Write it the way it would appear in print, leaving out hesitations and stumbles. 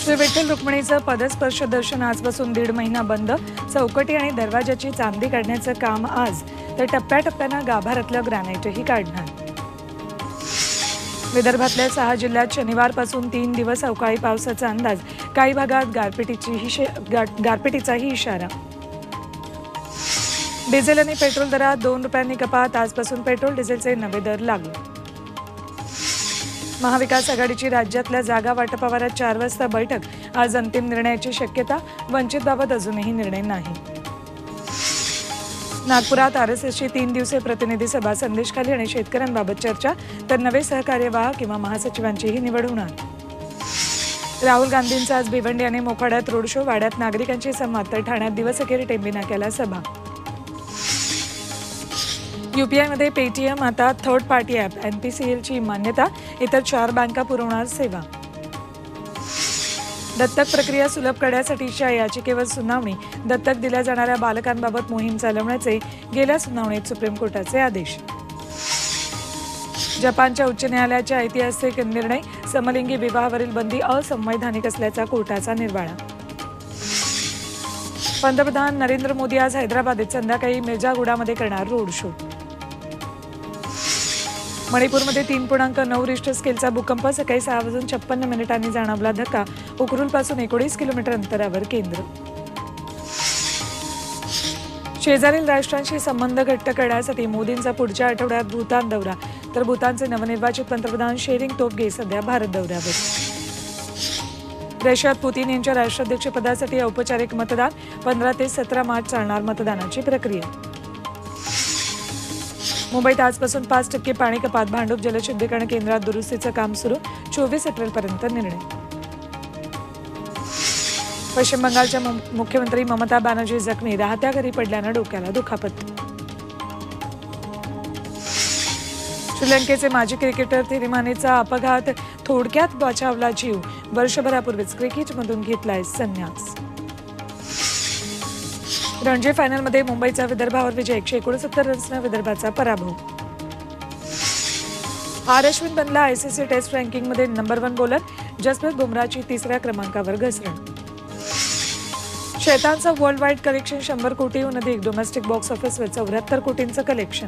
श्री विठ्ठल रुक्मिणीचं पदस्पर्श दर्शन आजपासून 1.5 महिना बंद। चौकटी आणि दरवाजाची चांदी काढण्याचं काम आज, तर टप्प्याटप्प्यानं गाभाऱ्यातलं ग्रॅनाइटही काढणार। विदर्भातल्या 6 जिल्ह्यात शनिवारपासून 3 दिवस अवकाळी पावसाचा अंदाज। काही भागात गारपिटीचाही इशारा। डिझेल आणि पेट्रोल दरात 2 रुपयांनी कपात। आजपासून पेट्रोल डिझेलचे नवे दर लागू। महाविकास आघाडीची राज्यातल्या जागा वाटपावर 4 वाजता बैठक। आज अंतिम निर्णयाची शक्यता। वंचितबाबत अजूनही निर्णय नाही। नागपुरात आरएसएसची 3 दिवसीय प्रतिनिधी सभा। संदेश खाली आणि शेतकऱ्यांबाबत चर्चा, तर नवे सहकार्यवाह किंवा महासचिवांचीही निवड होणार। राहुल गांधींचा आज भिवंडी आणि मोखाड्यात रोड शो। वाड्यात नागरिकांची संवाद, तर ठाण्यात दिवसअखेर टेंबी नाक्याला सभा। यूपीआयमध्ये पेटीएम आता थर्ड पार्टी ॲप। एनपीसीएलची मान्यता। इतर 4 बँका पुरवणार सेवा। दत्तक प्रक्रिया सुलभ करण्यासाठीच्या याचिकेवर सुनावणी। दत्तक दिल्या जाणाऱ्या बालकांबाबत मोहीम चालवण्याचे गेल्या सुनावणीत सुप्रीम कोर्टाचे आदेश। जपानच्या उच्च न्यायालयाच्या ऐतिहासिक निर्णय। समलिंगी विवाहावरील बंदी असंवैधानिक असल्याचा कोर्टाचा निर्वाळा। पंतप्रधान नरेंद्र मोदी आज हैदराबादेत संध्याकाळी मिर्जागुडामध्ये करणार रोड शो। मणिपूरमध्ये 3.9 रिश्टर स्केलचा भूकंप। सकाळी 6:56 जाणवला धक्का। उखरुलपासून 19 किलोमीटर अंतरावर केंद्र। शेजारील राष्ट्रांशी संबंध घट्ट करण्यासाठी मोदींचा पुढच्या आठवड्यात भूतान दौरा, तर भूतानचे नवनिर्वाचित पंतप्रधान शेरिंग तोब्गे सध्या भारत दौऱ्यावर। रशियात पुतीन यांच्या राष्ट्राध्यक्षपदासाठी औपचारिक मतदान। 15 ते 17 मार्च चालणार मतदानाची प्रक्रिया। मुंबईत आजपासून 5% पाणी कपात। भांडूप जलशुद्धीकरण केंद्रात दुरुस्तीचं काम सुरू। 24 एप्रिलपर्यंत निर्णय। पश्चिम बंगालच्या मुख्यमंत्री ममता बॅनर्जी जखमी। राहत्या घरी पडल्यानं डोक्याला दुखापत। श्रीलंकेचे माजी क्रिकेटर थिरिमानेचा अपघात। थोडक्यात बचावला जीव। वर्षभरापूर्वीच क्रिकेटमधून घेतलाय संन्यास। रणजी फायनलमध्ये मुंबईचा विदर्भावर विजय। 169 रन्सनं विदर्भाचा पराभव। अश्विन बनला आयसीसी टेस्ट रँकिंगमध्ये नंबर 1 बॉलर। जसप्रीत बुमराहची 3ऱ्या क्रमांकावर घसरण। शैतानचं वर्ल्ड वाईड कलेक्शन 100 कोटीहून अधिक। डोमेस्टिक बॉक्स ऑफिसवर 74 कोटींचं कलेक्शन।